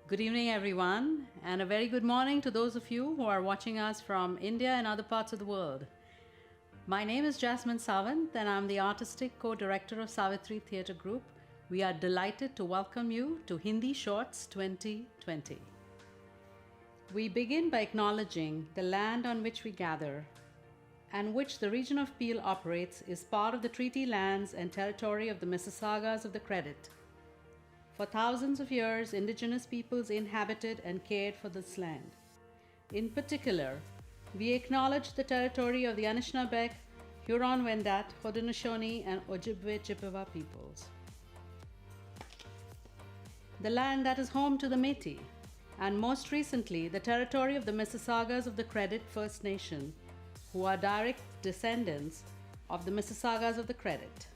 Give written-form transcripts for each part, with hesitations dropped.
Good evening, everyone, and a very good morning to those of you who are watching us from India and other parts of the world. My name is Jasmine Sawant, and I'm the Artistic Co-Director of Savitri Theatre Group. We are delighted to welcome you to Hindi Shorts 2020. We begin by acknowledging the land on which we gather and which the region of Peel operates is part of the treaty lands and territory of the Mississaugas of the Credit. For thousands of years, indigenous peoples inhabited and cared for this land. In particular, we acknowledge the territory of the Anishinaabeg, Huron-Wendat, Haudenosaunee, and Ojibwe-Chippewa peoples. The land that is home to the Métis, and most recently, the territory of the Mississaugas of the Credit First Nation, who are direct descendants of the Mississaugas of the Credit.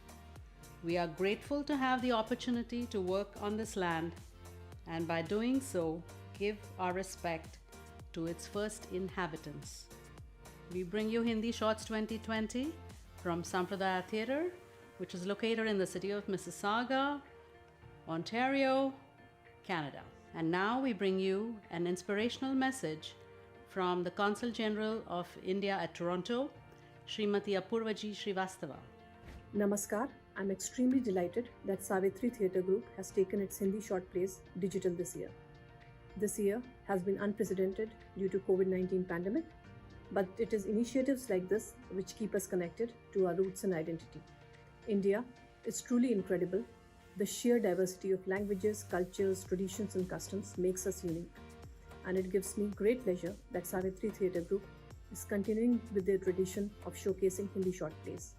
We are grateful to have the opportunity to work on this land and by doing so, give our respect to its first inhabitants. We bring you Hindi Shorts 2020 from Sampradaya Theatre, which is located in the city of Mississauga, Ontario, Canada. And now we bring you an inspirational message from the Consul General of India at Toronto, Srimati Apurvaji Srivastava. Namaskar. I'm extremely delighted that Savitri Theatre Group has taken its Hindi short plays digital this year. This year has been unprecedented due to COVID-19 pandemic, but it is initiatives like this which keep us connected to our roots and identity. India is truly incredible. The sheer diversity of languages, cultures, traditions and customs makes us unique. And it gives me great pleasure that Savitri Theatre Group is continuing with their tradition of showcasing Hindi short plays.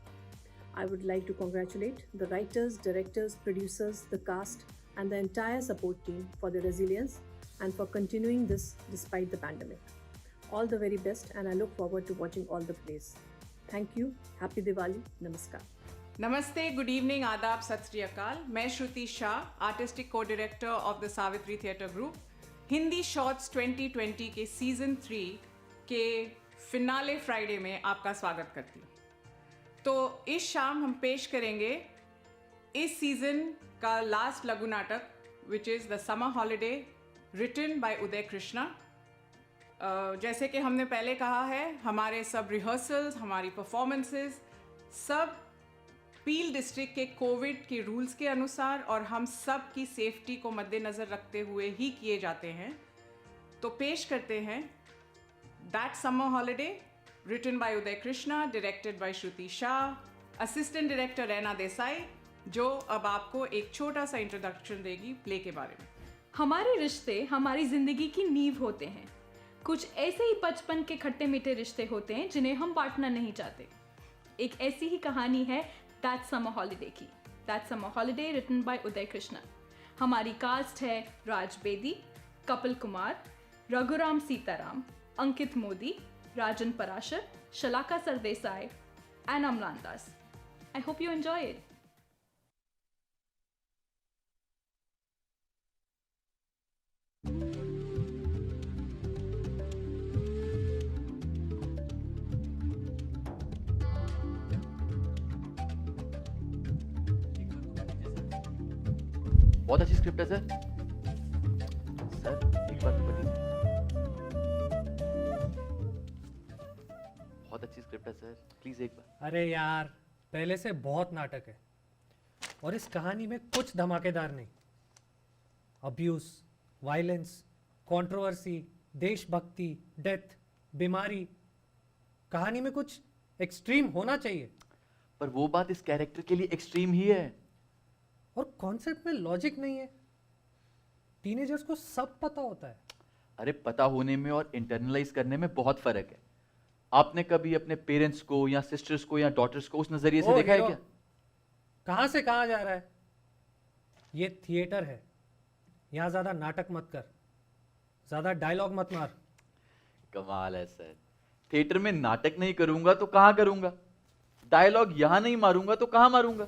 I would like to congratulate the writers, directors, producers, the cast, and the entire support team for their resilience and for continuing this despite the pandemic. All the very best, and I look forward to watching all the plays. Thank you. Happy Diwali. Namaskar. नमस्ते, good evening, आदाब, सत श्री अकाल। मैं श्रुति Shah, artistic को director of the Savitri theatre group, Hindi shorts 2020 के season 3 के finale Friday में आपका स्वागत करती हूँ। तो इस शाम हम पेश करेंगे इस सीजन का लास्ट लघु नाटक, which is the summer holiday, written by Uday Krishna. जैसे कि हमने पहले कहा है, हमारे सब रिहर्सल्स, हमारी परफॉर्मेंसेस सब पील डिस्ट्रिक्ट के कोविड के रूल्स के अनुसार और हम सब की सेफ्टी को मद्देनज़र रखते हुए ही किए जाते हैं। तो पेश करते हैं that summer holiday, written by Uday Krishna, directed by Shruti Shah, assistant director Raina Desai, जो अब आपको एक छोटा सा इंट्रोडक्शन देगी प्ले के बारे में। हमारे रिश्ते हमारी जिंदगी की नींव होते हैं। कुछ ऐसे ही बचपन के खट्टे मीठे रिश्ते होते हैं जिन्हें हम बांटना नहीं चाहते। एक ऐसी ही कहानी है दैट समर हॉलिडे की। That summer holiday written by Uday Krishna. हमारी कास्ट है राज बेदी, कपिल कुमार, रघुराम सीताराम, अंकित Modi, Rajan Parashar, Shalaka Sardesai, and Amlan Das. I hope you enjoy it. बहुत अच्छी स्क्रिप्ट है सर। सर एक बात तो बताइए। बहुत अच्छी स्क्रिप्ट है सर, प्लीज एक बार। अरे यार, पहले से बहुत नाटक है और इस कहानी में कुछ धमाकेदार नहीं। अब्यूज, वायलेंस, कंट्रोवर्सी, देशभक्ति, डेथ, बीमारी, कहानी में कुछ एक्सट्रीम होना चाहिए। पर वो बात इस कैरेक्टर के लिए एक्सट्रीम ही है। और कॉन्सेप्ट में लॉजिक नहीं है। टीनेजर्स को सब पता होता है। अरे पता होने में और इंटरनलाइज करने में बहुत फर्क है। आपने कभी अपने पेरेंट्स को या सिस्टर्स को या डॉटर्स को उस नजरिए से देखा है क्या? कहां से कहां जा रहा है? ये थिएटर है, यहां ज्यादा नाटक मत कर, ज्यादा डायलॉग मत मार। कमाल है सर, थिएटर में नाटक नहीं करूंगा तो कहां करूंगा? डायलॉग यहां नहीं मारूंगा तो कहां मारूंगा?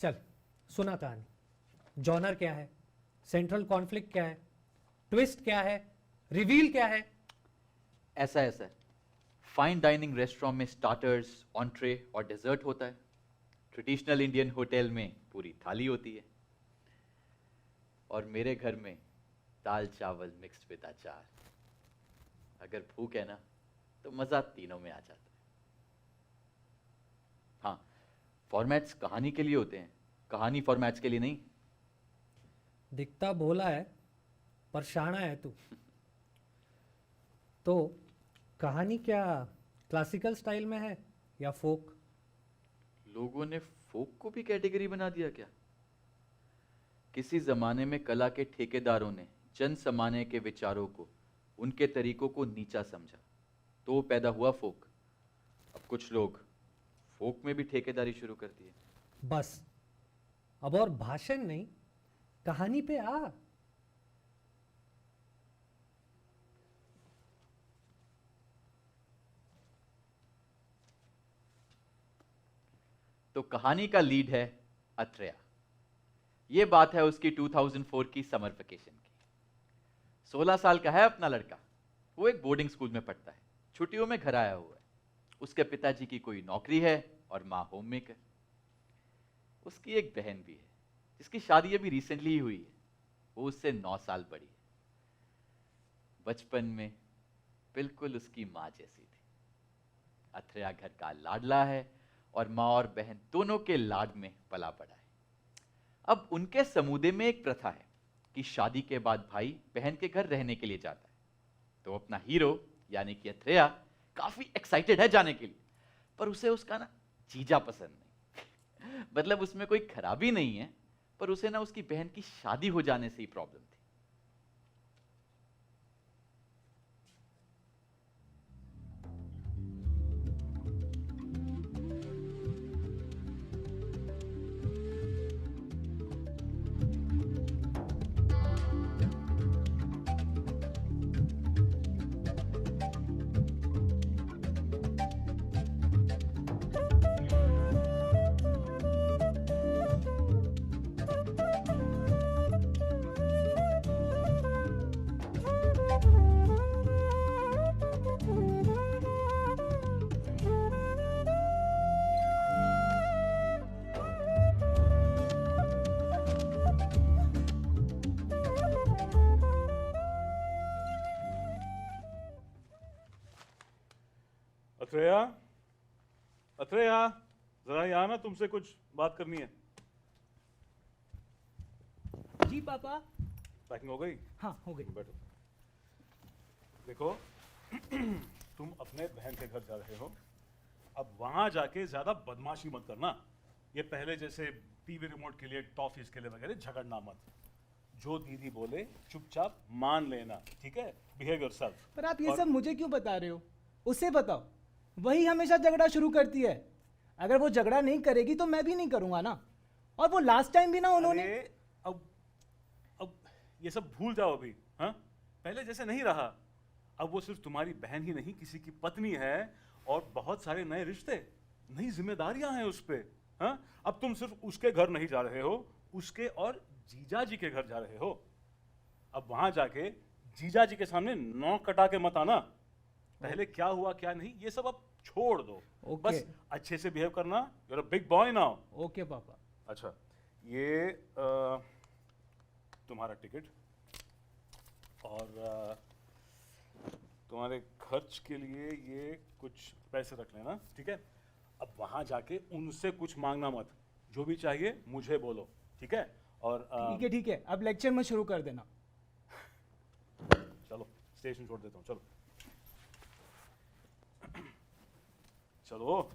चल सुना कहानी। जॉनर क्या है, सेंट्रल कॉन्फ्लिक्ट क्या है, ट्विस्ट क्या है, रिवील क्या है? ऐसा है सर, फाइन डाइनिंग रेस्टोरेंट में स्टार्टर्स, ऑन्ट्रे और डेजर्ट होता है। ट्रेडिशनल इंडियन होटल में पूरी थाली होती है। और मेरे घर में दाल चावल मिक्स्ड विद अचार। अगर भूख है ना तो मज़ा तीनों में आ जाता है। हाँ, फॉर्मेट्स कहानी के लिए होते हैं, कहानी फॉर्मेट्स के लिए नहीं। दिखता भोला है पर शाना है तू। तो कहानी क्या क्लासिकल स्टाइल में है या फोक? लोगों ने फोक को भी कैटेगरी बना दिया क्या? किसी जमाने में कला के ठेकेदारों ने जन समाने के विचारों को, उनके तरीकों को नीचा समझा, तो पैदा हुआ फोक। अब कुछ लोग फोक में भी ठेकेदारी शुरू कर दी है। बस अब और भाषण नहीं, कहानी पे आ। तो कहानी का लीड है अत्रेया। ये बात है उसकी 2004 की समर वेकेशन की। 16 साल का है अपना लड़का। वो एक बोर्डिंग स्कूल में पढ़ता है, छुट्टियों में घर आया हुआ है। उसके पिताजी की कोई नौकरी है और माँ होम मेकर। उसकी एक बहन भी है जिसकी शादी अभी रिसेंटली ही हुई है। वो उससे 9 साल बड़ी है। बचपन में बिल्कुल उसकी माँ जैसी थी। अत्रेया घर का लाडला है और माँ और बहन दोनों के लाड में पला बड़ा है। अब उनके समुदाय में एक प्रथा है कि शादी के बाद भाई बहन के घर रहने के लिए जाता है। तो अपना हीरो यानी कि अत्रेया काफी एक्साइटेड है जाने के लिए, पर उसे उसका ना जीजा पसंद नहीं। मतलब उसमें कोई खराबी नहीं है, पर उसे ना उसकी बहन की शादी हो जाने से ही प्रॉब्लम थी। अत्रेया, अत्रेया, जरा यहाँ ना, तुमसे कुछ बात करनी है। जी पापा। पैकिंग हो गई? हाँ हो गई। बैठो। देखो तुम अपने बहन के घर जा रहे हो, अब वहां जाके ज्यादा बदमाशी मत करना। ये पहले जैसे टीवी रिमोट के लिए, टॉफीज के लिए वगैरह झगड़ना मत। जो दीदी बोले चुपचाप मान लेना, ठीक है? Behave yourself. पर आप ये सब मुझे क्यों बता रहे हो? उसे बताओ, वही हमेशा झगड़ा शुरू करती है। अगर वो झगड़ा नहीं करेगी तो मैं भी नहीं करूंगा ना। और वो लास्ट टाइम भी ना उन्होंने। अब ये सब भूल जाओ अभी। हाँ, पहले जैसे नहीं रहा। अब वो सिर्फ तुम्हारी बहन ही नहीं, किसी की पत्नी है, और बहुत सारे नए रिश्ते, नई जिम्मेदारियां हैं उस पे। हाँ, अब तुम सिर्फ उसके घर नहीं जा रहे हो, उसके और जीजा जी के घर जा रहे हो। अब वहां जाके जीजा जी के सामने नौक कटा के मत आना। पहले क्या हुआ क्या नहीं ये सब अब छोड़ दो। बस अच्छे से बिहेव करना। You are a big boy now. Okay पापा। अच्छा, ये तुम्हारा टिकट और तुम्हारे खर्च के लिए ये कुछ पैसे रख लेना, ठीक है? अब वहां जाके उनसे कुछ मांगना मत। जो भी चाहिए मुझे बोलो, ठीक है? और ठीक है, अब लेक्चर में शुरू कर देना। चलो स्टेशन छोड़ देता हूँ। चलो चलो।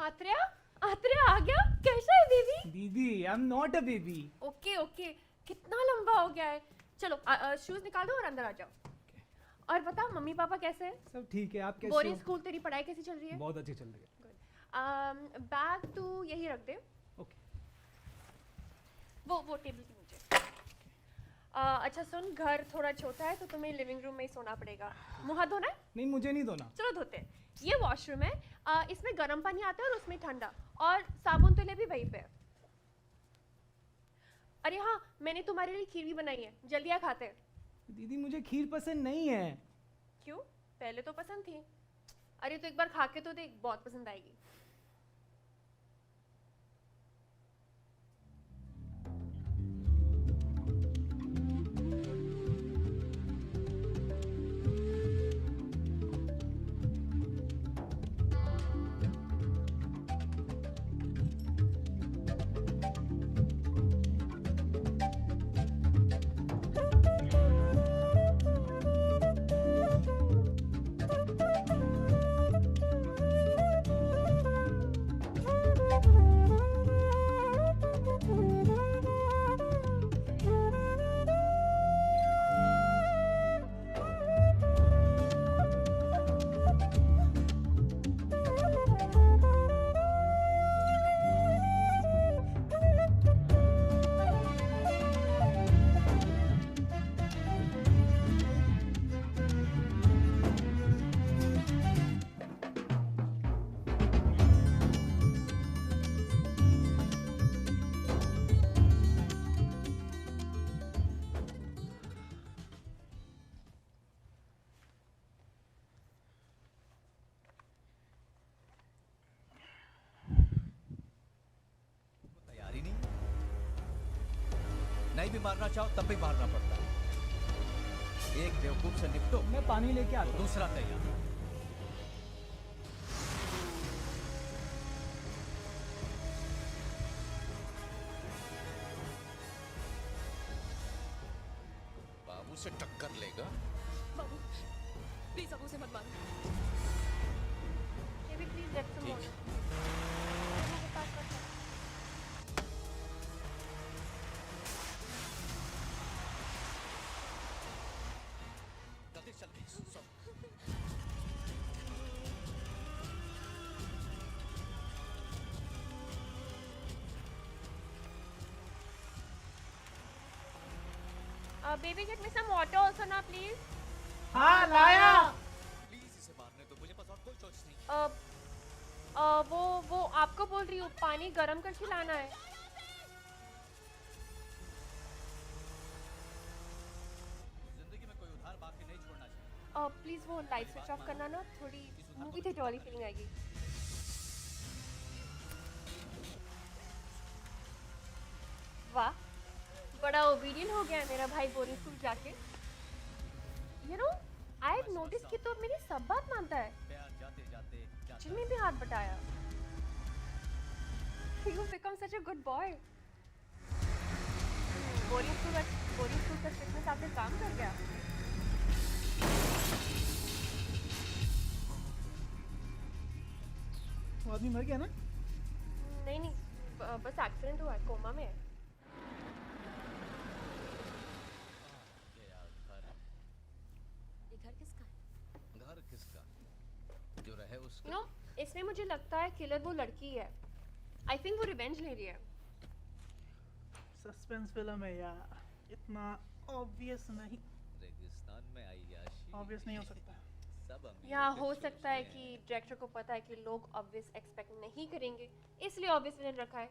आत्रेया, आत्रेया आ गया? कैसा है बेबी? दीदी I am not a baby. Okay okay, कितना लंबा हो गया है। चलो शूज निकाल दो और अंदर आ जाओ। और बता मम्मी पापा कैसे हैं? सब ठीक है, आप कैसे बोरिंग हो? स्कूल तेरी पढ़ाई कैसी चल रही है? बहुत अच्छी चल रही है। बैग तू यही रख दे, ओके। वो टेबल के नीचे। अच्छा सुन, घर थोड़ा छोटा है तो तुम्हें लिविंग रूम में ही सोना पड़ेगा। मुंह हाथ धोना है? नहीं मुझे नहीं धोना। चलो धोते हैं। ये वॉशरूम है, इसमें गर्म पानी आता है और उसमें ठंडा, और साबुन तो ले भी वहीं पे है। अरे हाँ, मैंने तुम्हारे लिए खीर भी बनाई है, जल्दी आ खाते हैं। दीदी मुझे खीर पसंद नहीं है। क्यों? पहले तो पसंद थी। अरे तो एक बार खा के तो देख, बहुत पसंद आएगी। तैयारी नहीं भी मारना चाहो तब भी मारना पड़ता है। एक बेवकूफ से निपटो, मैं पानी लेके आता तो हूँ। दूसरा तैयार। बाबू से टक्कर लेगा। बाबू प्लीज बाबू से मत मारो। बेबी प्लीज लेट सम ठीक। जल्दी जल्दी सब। Baby get me some water also ना प्लीज। हाँ लाया। प्लीज इसे मारने दो, मुझे पास और कोई चॉइस नहीं। वो आपको बोल रही हूँ, पानी गर्म करके लाना है। जिंदगी में कोई उधार बाकी नहीं छोड़ना चाहिए। प्लीज वो लाइट स्विच ऑफ करना ना, थोड़ी मूवी थिएटर वाली फीलिंग आएगी। वाह, बड़ा ओबीडियंट हो गया है मेरा भाई बोरिंग स्कूल जाके। You know I have notice कि तो मेरी सब बात मानता है। प्यार जाते जाते किचन में भी हाथ बटाया। You become such a good boy. Boring school का फिटनेस आपने काम कर गया। वो आदमी मर गया ना? नहीं बस एक्सीडेंट हुआ है, कोमा में है। ये यार ये घर किसका है? घर किसका? जो रहे उसका। नो इसमें मुझे लगता है किलर वो लड़की है। आई थिंक वो रिवेंज ले रही है। सस्पेंस फिल्म है यार, इतना ऑब्वियस नहीं, रेगिस्तान में आई याशी। ऑब्वियस नहीं हो सकता। सब अमीरों या के हो चूजे सकता है हैं। कि डायरेक्टर को पता है कि लोग ऑब्वियस एक्सपेक्ट नहीं करेंगे, इसलिए ऑब्वियस विलन रखा है।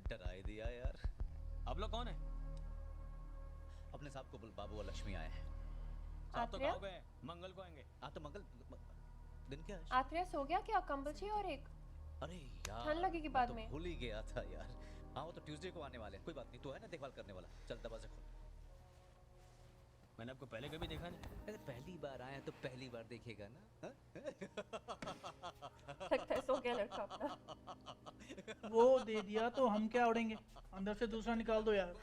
डरा ही दिया यार। आप लोग कौन है? अपने साहब को बोल, बाबू और लक्ष्मी आए हैं। साहब तो आत्रेया? गाँव गए, मंगल को आएंगे। तो मंगल दिन क्या है? आत्रेया सो गया क्या? कंबल चाहिए और एक? अरे यार ठंड लगेगी मैं बाद तो में। भूल ही गया था यार। हाँ वो तो ट्यूसडे को आने वाले हैं। कोई बात नहीं, तो है ना देखभाल करने वाला। चल दरवाजा खोल। मैंने आपको पहले कभी देखा नहीं। अगर पहली बार आया तो पहली बार देखेगा ना। हाँ? लगता है सो गया लड़का अपना। वो दे दिया तो हम क्या उड़ेंगे, अंदर से दूसरा निकाल दो यार।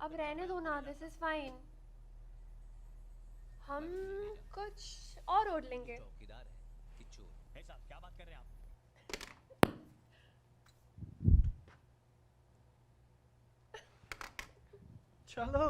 अब रहने दो ना, दिस इज फाइन। हम कुछ और ओढ़ लेंगे। चौकीदार है कि चोर? है साहब, क्या बात कर रहे हैं आप? चलो।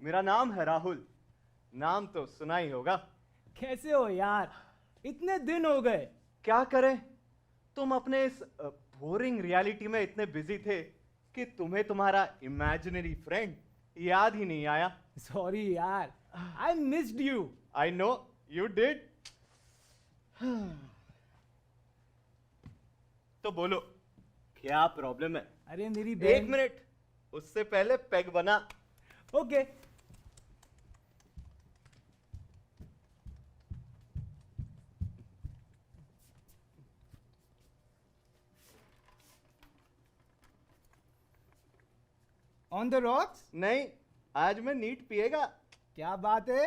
मेरा नाम है राहुल, नाम तो सुना ही होगा। कैसे हो यार, इतने दिन हो गए। क्या करें, तुम अपने इस बोरिंग रियलिटी में इतने बिजी थे कि तुम्हें तुम्हारा इमेजिनरी फ्रेंड याद ही नहीं आया। सॉरी यार, I missed you. I know you did. तो बोलो, क्या प्रॉब्लम है? अरे मेरी एक बहन। मिनट, उससे पहले पैग बना। ओके। On the rocks? नहीं, आज मैं नीट पिएगा। क्या बात है?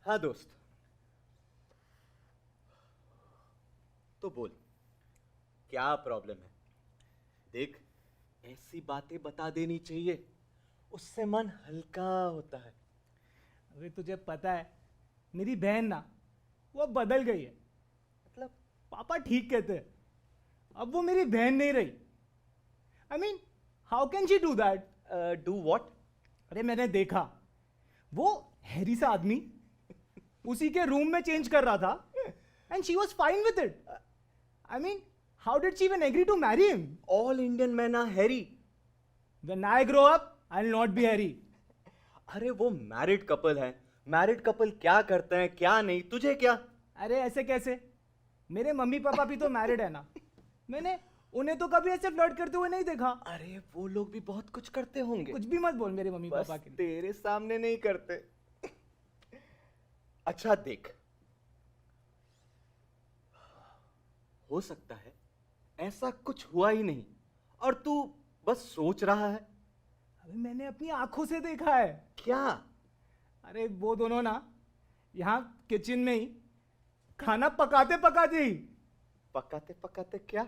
हाँ दोस्त, तो बोल, क्या प्रॉब्लम है? देख, ऐसी बातें बता देनी चाहिए, उससे मन हल्का होता है। अरे तुझे पता है, मेरी बहन ना, वो बदल गई है। मतलब पापा ठीक कहते हैं, अब वो मेरी बहन नहीं रही। I mean, how can she do that? Do what? अरे मैंने देखा, वो हैरी सा आदमी उसी के रूम में चेंज कर रहा था, and she was fine with it. I mean, how did she even agree to marry him? All Indian men are hairy. When I grow up, I'll not be hairy. अरे वो married couple है, married couple क्या करते हैं क्या नहीं, तुझे क्या? अरे ऐसे कैसे? मेरे मम्मी पापा भी तो मैरिड है ना, मैंने उन्हें तो कभी ऐसे फ्लर्ट करते हुए नहीं देखा। अरे वो लोग भी बहुत कुछ करते होंगे। कुछ भी मत बोल मेरे मम्मी बस पापा के लिए। तेरे सामने नहीं करते। अच्छा देख, हो सकता है ऐसा कुछ हुआ ही नहीं और तू बस सोच रहा है। अबे मैंने अपनी आंखों से देखा है। क्या? अरे वो दोनों ना यहाँ किचन में ही खाना पकाते पकाते ही। पकाते पकाते क्या?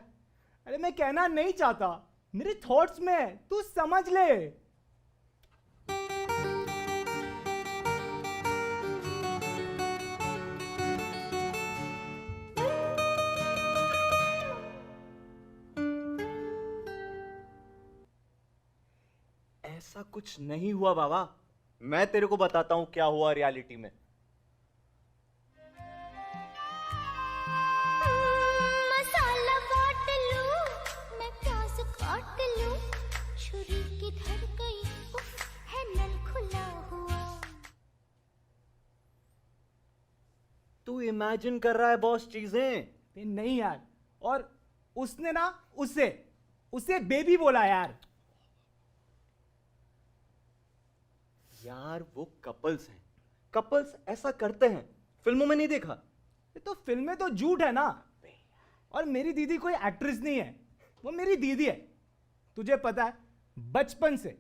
अरे मैं कहना नहीं चाहता, मेरे थॉट्स में है, तू समझ ले। ऐसा कुछ नहीं हुआ बाबा, मैं तेरे को बताता हूं क्या हुआ रियलिटी में। मसाला बांट लूं, मैं प्याज काट लूं, छुरी किधर गई, उफ, है नल खुला हुआ। तू इमेजिन कर रहा है बॉस चीजें। नहीं यार, और उसने ना उसे बेबी बोला यार। यार वो कपल्स हैं, कपल्स ऐसा करते हैं, फिल्मों में नहीं देखा? ये तो फिल्में तो झूठ है ना। और मेरी दीदी कोई एक्ट्रेस नहीं है, वो मेरी दीदी है। तुझे पता है, बचपन से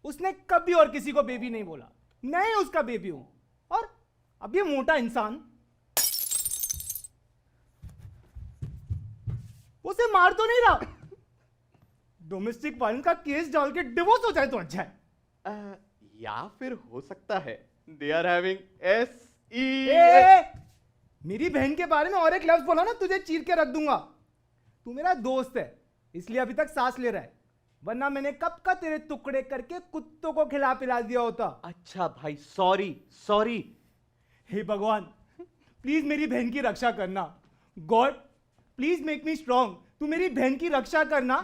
उसने कभी और किसी को बेबी नहीं बोला। मैं ही उसका बेबी हूं। और अब ये मोटा इंसान उसे मार तो नहीं रहा। डोमेस्टिक वायलेंस का केस डाल के डिवोर्स हो जाए तो अच्छा है। या फिर हो सकता है दे आर हैविंग SE। मेरी बहन के बारे में और एक लफ्ज बोला ना, तुझे चीर के रख दूंगा। तू मेरा दोस्त है, इसलिए अभी तक सांस ले रहा है, वरना मैंने कब का तेरे टुकड़े करके कुत्तों को खिला पिला दिया होता। अच्छा भाई, सॉरी सॉरी। हे भगवान, प्लीज मेरी बहन की रक्षा करना। God, please make me strong. तू मेरी बहन की रक्षा करना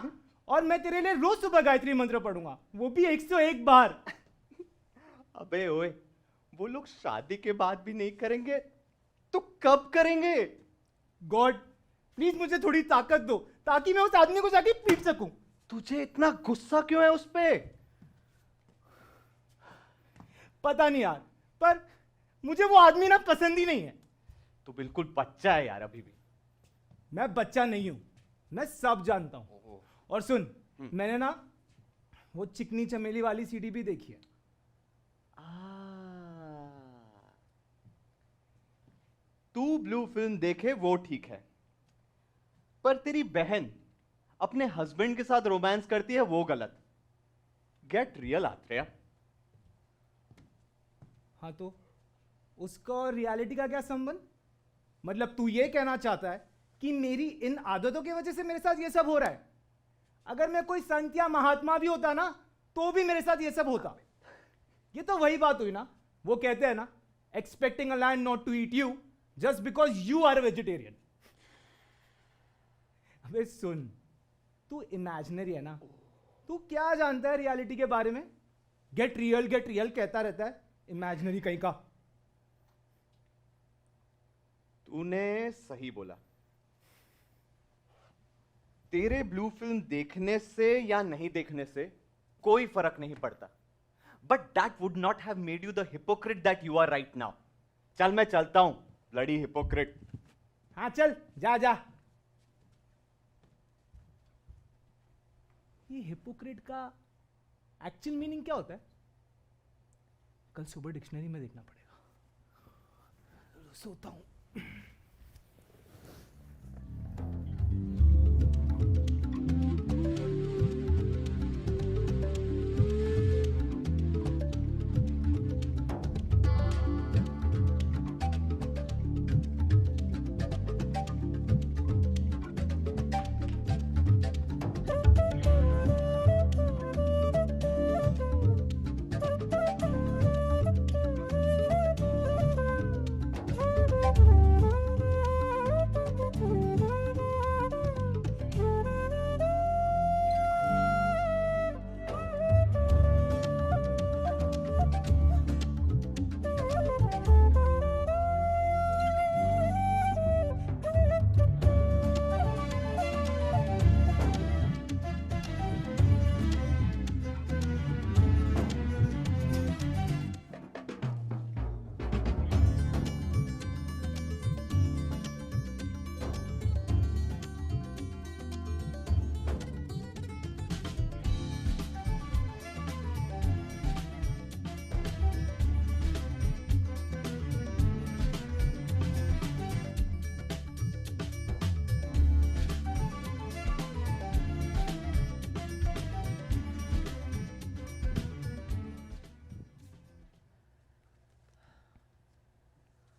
और मैं तेरे लिए रोज सुबह गायत्री मंत्र पढ़ूंगा, वो भी 101 बार। अबे ओए, वो लोग शादी के बाद भी नहीं करेंगे तो कब करेंगे? गॉड प्लीज मुझे थोड़ी ताकत दो ताकि मैं उस आदमी को जाके पीट सकूं। तुझे इतना गुस्सा क्यों है उस पे? पता नहीं यार, पर मुझे वो आदमी ना पसंद ही नहीं है। तू बिल्कुल बच्चा है यार अभी भी। मैं बच्चा नहीं हूं, मैं सब जानता हूं। और सुन, मैंने ना वो चिकनी चमेली वाली सीडी भी देखी है। तू ब्लू फिल्म देखे वो ठीक है, पर तेरी बहन अपने हस्बैंड के साथ रोमांस करती है वो गलत। Get real Atreya. हाँ तो उसका और रियलिटी का क्या संबंध? मतलब तू ये कहना चाहता है कि मेरी इन आदतों की वजह से मेरे साथ ये सब हो रहा है? अगर मैं कोई संत या महात्मा भी होता ना तो भी मेरे साथ ये सब होता। ये तो वही बात हुई ना, वो कहते हैं ना, expecting a lion not to eat you just because you are a vegetarian. अबे सुन, तू इमेजिनरी है ना, तू क्या जानता है रियलिटी के बारे में? गेट रियल कहता रहता है, इमेजिनरी कहीं का। तूने सही बोला। तेरे ब्लू फिल्म देखने से या नहीं देखने से कोई फर्क नहीं पड़ता, but that would not have made you the hypocrite that you are right now. चल मैं चलता हूं, ब्लडी हिपोक्रेट। हाँ चल, जा जा। ये हिपोक्रेट का एक्चुअल मीनिंग क्या होता है? कल सुबह डिक्शनरी में देखना पड़ेगा। सोता हूं।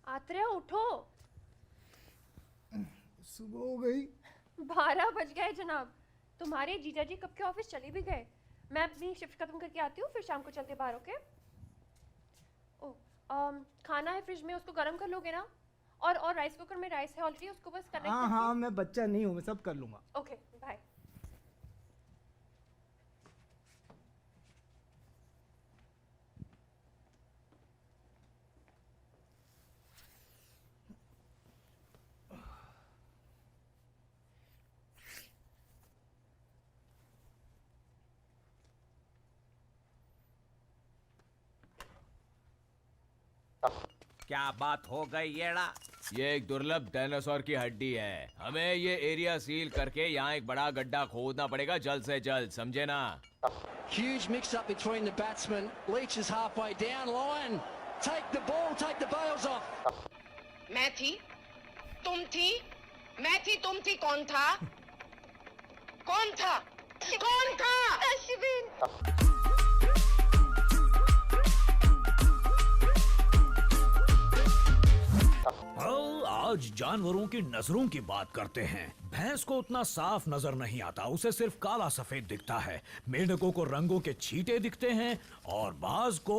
आत्रेया उठो। सुबह हो गई। 12 बज गए जनाब। तुम्हारे जीजा जी कब के ऑफिस चले भी गए। मैं अपनी शिफ्ट खत्म करके आती हूँ, फिर शाम को चलते बाहर। ओके? खाना है फ्रिज में, उसको गर्म कर लोगे ना? और राइस कुकर में राइस है ऑलरेडी, उसको बस कनेक्ट। हाँ मैं बच्चा नहीं हूँ, मैं सब कर लूंगा। Okay bye. क्या बात हो गई येड़ा? ये एक दुर्लभ डायनासोर की हड्डी है। हमें ये एरिया सील करके यहाँ एक बड़ा गड्ढा खोदना पड़ेगा जल्द से जल्द, समझे ना? Huge mix up between the batsmen. Leach is halfway down. Lyon, take the ball, take the bails off. मैं थी, तुम थी, मैं थी, तुम थी, कौन था? कौन था? कौन था? अश्विन। आज जानवरों की नजरों की बात करते हैं। भैंस को उतना साफ नजर नहीं आता, उसे सिर्फ काला सफेद दिखता है। मेंढकों को रंगों के छींटे दिखते हैं और बाज को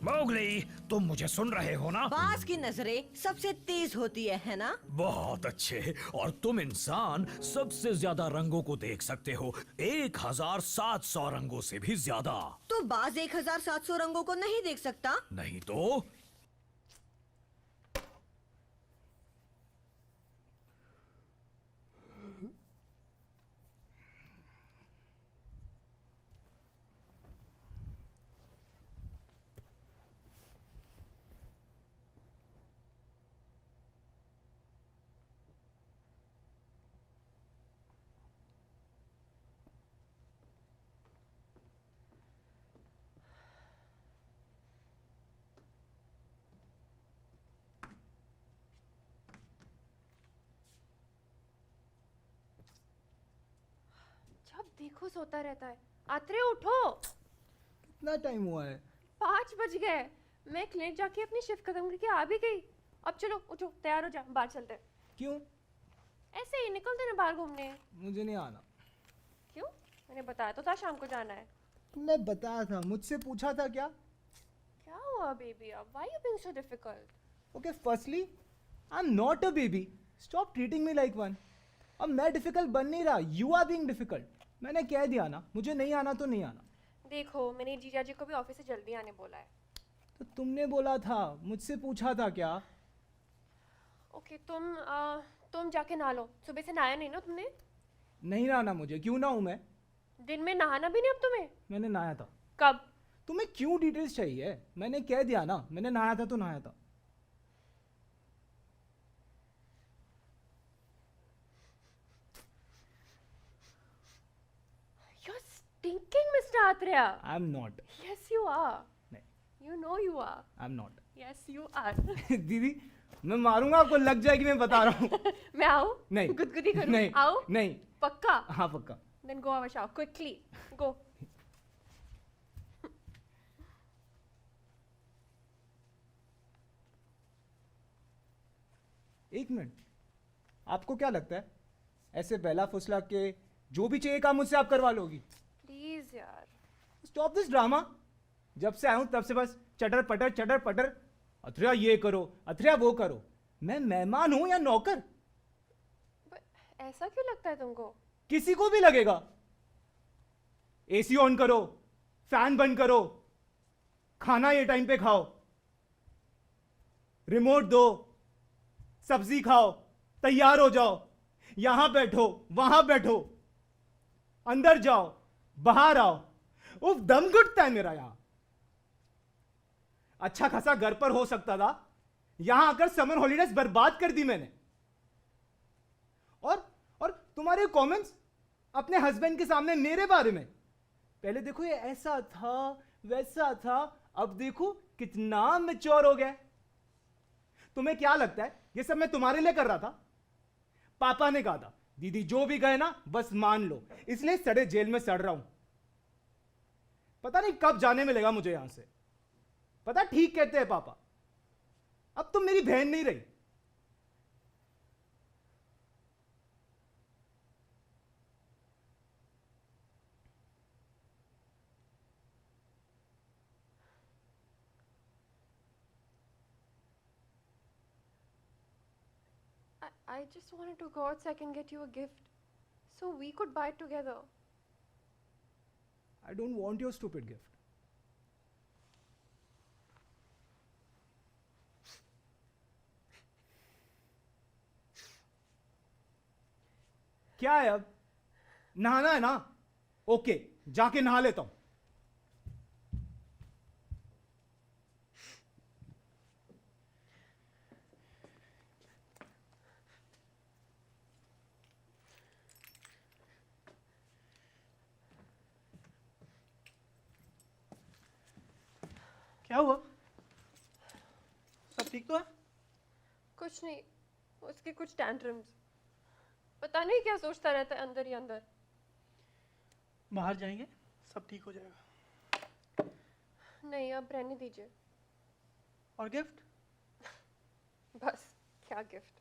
मोगली, तुम मुझे सुन रहे हो ना? बाज की नजरें सबसे तेज होती है ना? बहुत अच्छे। और तुम इंसान सबसे ज्यादा रंगों को देख सकते हो, 1700 रंगों से भी ज्यादा। तो बाज 1700 रंगों को नहीं देख सकता? नहीं तो? जब देखो सोता रहता है। आत्रे उठो। कितना टाइम हुआ है? 5 बज गए। मैं क्लिनिक जाके अपनी शिफ्ट खत्म करके आ भी गई। अब चलो उठो, तैयार हो जा, बाहर चलते हैं। क्यों? ऐसे ही निकलते ना बाहर घूमने। मुझे नहीं आना। क्यों? मैंने बताया तो था शाम को जाना है। तुमने बताया था, मुझसे पूछा था क्या? क्या हुआ बेबी? अब why you being so difficult? Okay, firstly, I'm not a baby. Stop treating me like one. अब मैं डिफिकल्ट बन नहीं रहा, you are being difficult. मैंने कह दिया ना, मुझे नहीं आना तो नहीं आना। देखो, मैंने जीजा जी को भी ऑफिस से जल्दी आने बोला है। तो तुमने बोला था, मुझसे पूछा था क्या? ओके, तुम जाके नहा लो। सुबह से नहाया नहीं ना तुमने? नहीं नहाना मुझे, क्यों नहाऊं मैं? दिन में नहाना भी नहीं अब तुम्हें? मैंने नहाया था। कब? तुम्हें क्यों डिटेल्स चाहिए? मैंने कह दिया ना, मैंने नहाया था तो नहाया था। You're stinking, Mr. Atreya. I'm not. Yes, you are. नहीं। You know you are. I'm not. Yes, you are. दीदी, मैं मारूंगा आपको, लग जाएगी, मैं बता रहा हूँ। मैं आऊँ? नहीं। गुदगुदी करूँ? नहीं। आऊँ? नहीं। पक्का? हाँ पक्का। Then go have a shower quickly. Go. एक मिनट, आपको क्या लगता है ऐसे बेला फुसला के जो भी चाहिए काम मुझसे आप करवा लोगी? Please यार. Stop this drama. जब से आया हूं तब से बस चटर पटर। अथरिया ये करो, अथरिया वो करो। मैं मेहमान हूं या नौकर? ऐसा क्यों लगता है तुमको? किसी को भी लगेगा। एसी ऑन करो, फैन बंद करो, खाना ये टाइम पे खाओ, रिमोट दो, सब्जी खाओ, तैयार हो जाओ, यहां बैठो, वहां बैठो, अंदर जाओ, बाहर आओ। उफ, दम घुटता है मेरा यहां। अच्छा खासा घर पर हो सकता था, यहां आकर समर हॉलीडेज बर्बाद कर दी मैंने। और तुम्हारे कमेंट्स अपने हस्बैंड के सामने मेरे बारे में। पहले देखो ये ऐसा था, वैसा था, अब देखो कितना मैच्योर हो गया। तुम्हें क्या लगता है ये सब मैं तुम्हारे लिए कर रहा था? पापा ने कहा था दीदी जो भी कहे ना बस मान लो, इसलिए सड़े जेल में सड़ रहा हूं। पता नहीं कब जाने मिलेगा मुझे यहां से। पता ठीक कहते हैं पापा, अब तुम मेरी बहन नहीं रही। I just wanted to go out so I can get you a gift. So we could buy it together. I don't want your stupid gift. क्या है अब? नहाना है ना? ओके, जाके नहा लेता हूं। क्या हुआ? सब ठीक तो है? कुछ नहीं, उसके कुछ टैंट्रम्स। पता नहीं क्या सोचता रहता है अंदर ही अंदर। बाहर जाएंगे, सब ठीक हो जाएगा। नहीं, अब रहने दीजिए। और गिफ्ट? बस, क्या गिफ्ट?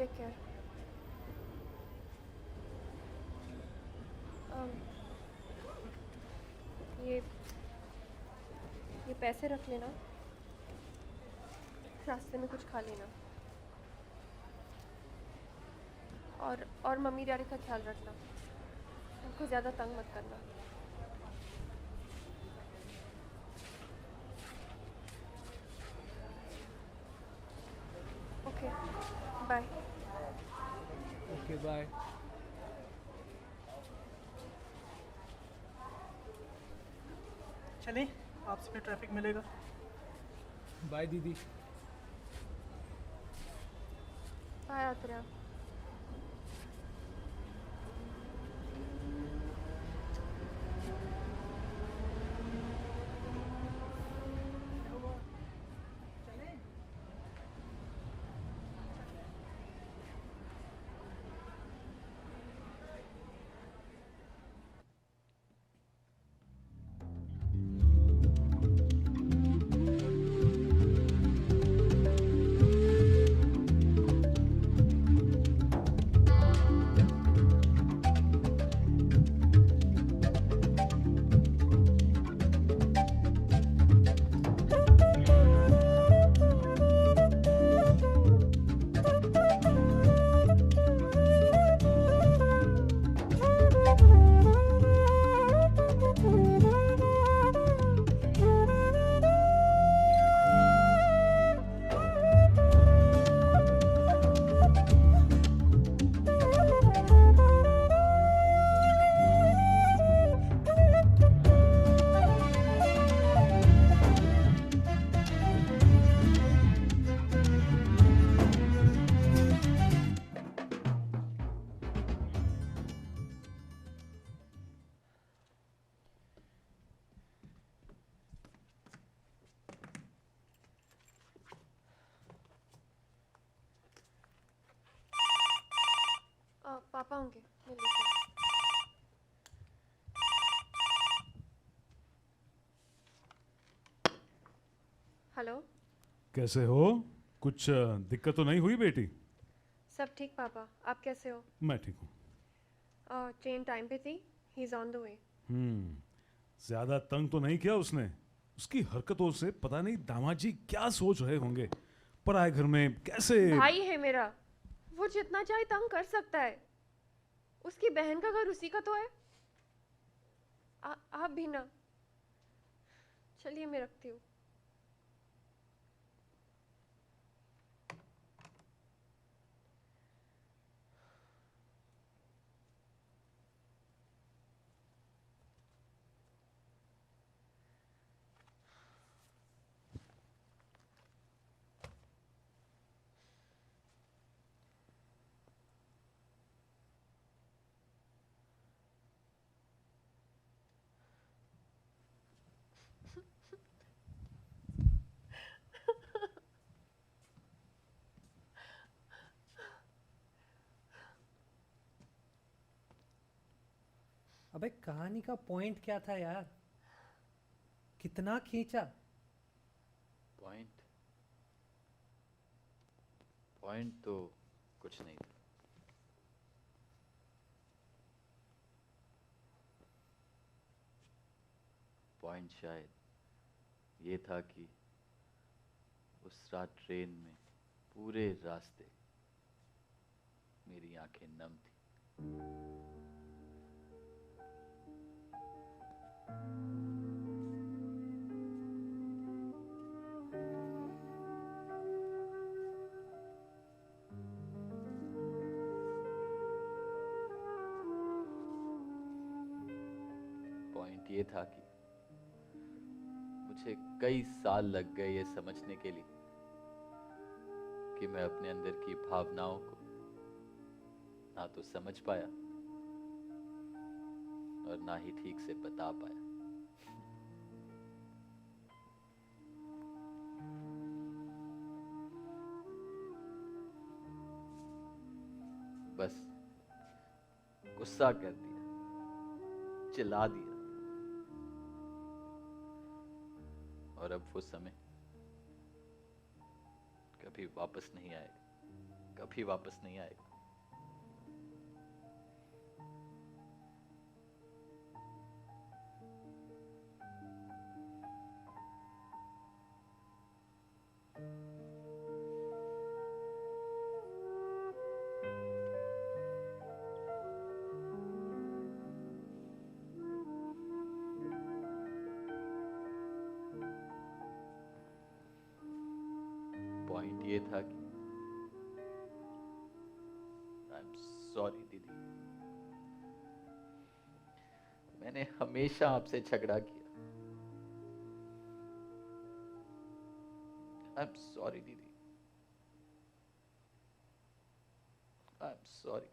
Take care. ये पैसे रख लेना, रास्ते में कुछ खा लेना, और मम्मी डैडी का ख्याल रखना, उनको ज़्यादा तंग मत करना। Okay bye. Okay bye. चलें, आपसे फिर ट्रैफिक मिलेगा। बाय दीदी। बाय आत्रेया। पापा होंगे, मैं लेके हेलो। कैसे हो? कुछ दिक्कत तो नहीं हुई बेटी? सब ठीक पापा, आप कैसे हो? मैं ठीक हूँ। ट्रेन टाइम पे थी, he is on the way. ज्यादा तंग तो नहीं किया उसने? उसकी हरकतों से पता नहीं दामाद जी क्या सोच रहे होंगे। पराए घर में कैसे? भाई है मेरा, वो जितना चाहे तंग कर सकता है। उसकी बहन का घर उसी का तो है। आप भी ना। चलिए मैं रखती हूँ। अबे कहानी का पॉइंट क्या था यार? कितना खींचा? पॉइंट तो कुछ नहीं था। पॉइंट शायद ये था कि उस रात ट्रेन में पूरे रास्ते मेरी आंखें नम थी। पॉइंट ये था कि मुझे कई साल लग गए ये समझने के लिए कि मैं अपने अंदर की भावनाओं को ना तो समझ पाया और ना ही ठीक से बता पाया। बस गुस्सा कर दिया, चिल्ला दिया, और अब वो समय कभी वापस नहीं आएगा। कभी वापस नहीं आएगा। पॉइंट ये था कि आई एम सॉरी दीदी, मैंने हमेशा आपसे झगड़ा किया। आई एम सॉरी दीदी, I am sorry.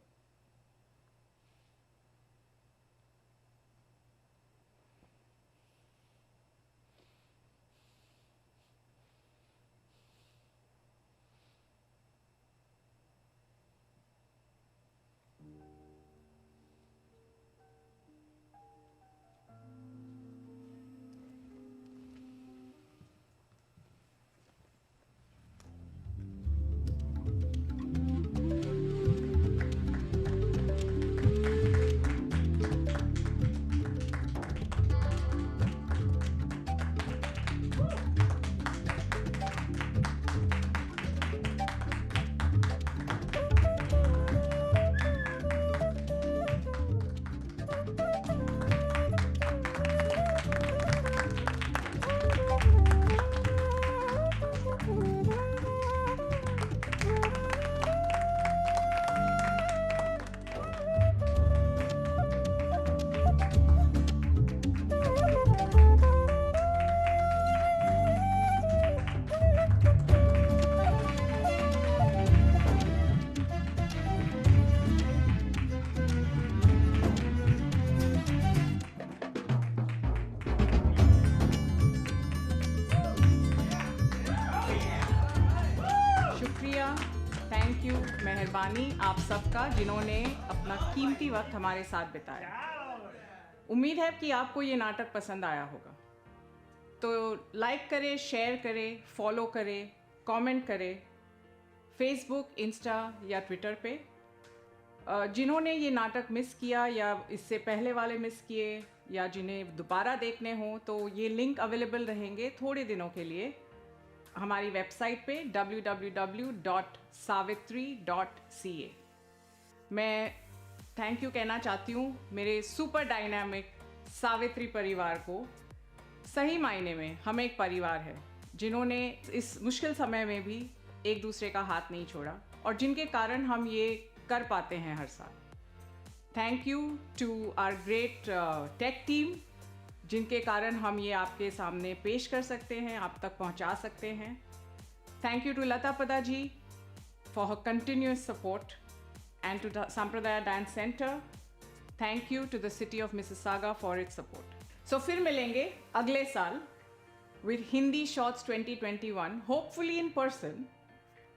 Thank you, मेहरबानी आप सबका जिन्होंने अपना कीमती वक्त हमारे साथ बिताया। उम्मीद है कि आपको ये नाटक पसंद आया होगा, तो लाइक करें, शेयर करें, फॉलो करें, कमेंट करें फेसबुक, इंस्टा या ट्विटर पे। जिन्होंने ये नाटक मिस किया या इससे पहले वाले मिस किए या जिन्हें दोबारा देखने हों, तो ये लिंक अवेलेबल रहेंगे थोड़े दिनों के लिए हमारी वेबसाइट पे www.savitri.ca। मैं थैंक यू कहना चाहती हूँ मेरे सुपर डायनामिक सावित्री परिवार को। सही मायने में हम एक परिवार है जिन्होंने इस मुश्किल समय में भी एक दूसरे का हाथ नहीं छोड़ा और जिनके कारण हम ये कर पाते हैं हर साल। Thank you to our great tech team जिनके कारण हम ये आपके सामने पेश कर सकते हैं, आप तक पहुंचा सकते हैं। Thank you to Lata Pada ji for her continuous support and to Sampradaya dance centre. Thank you to the city of Mississauga for its support. So फिर मिलेंगे अगले साल with Hindi shorts 2021, hopefully in person.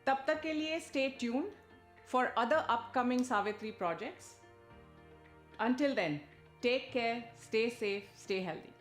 तब तक के लिए stay tuned for other upcoming Savitri projects. Until then, take care, stay safe, stay healthy.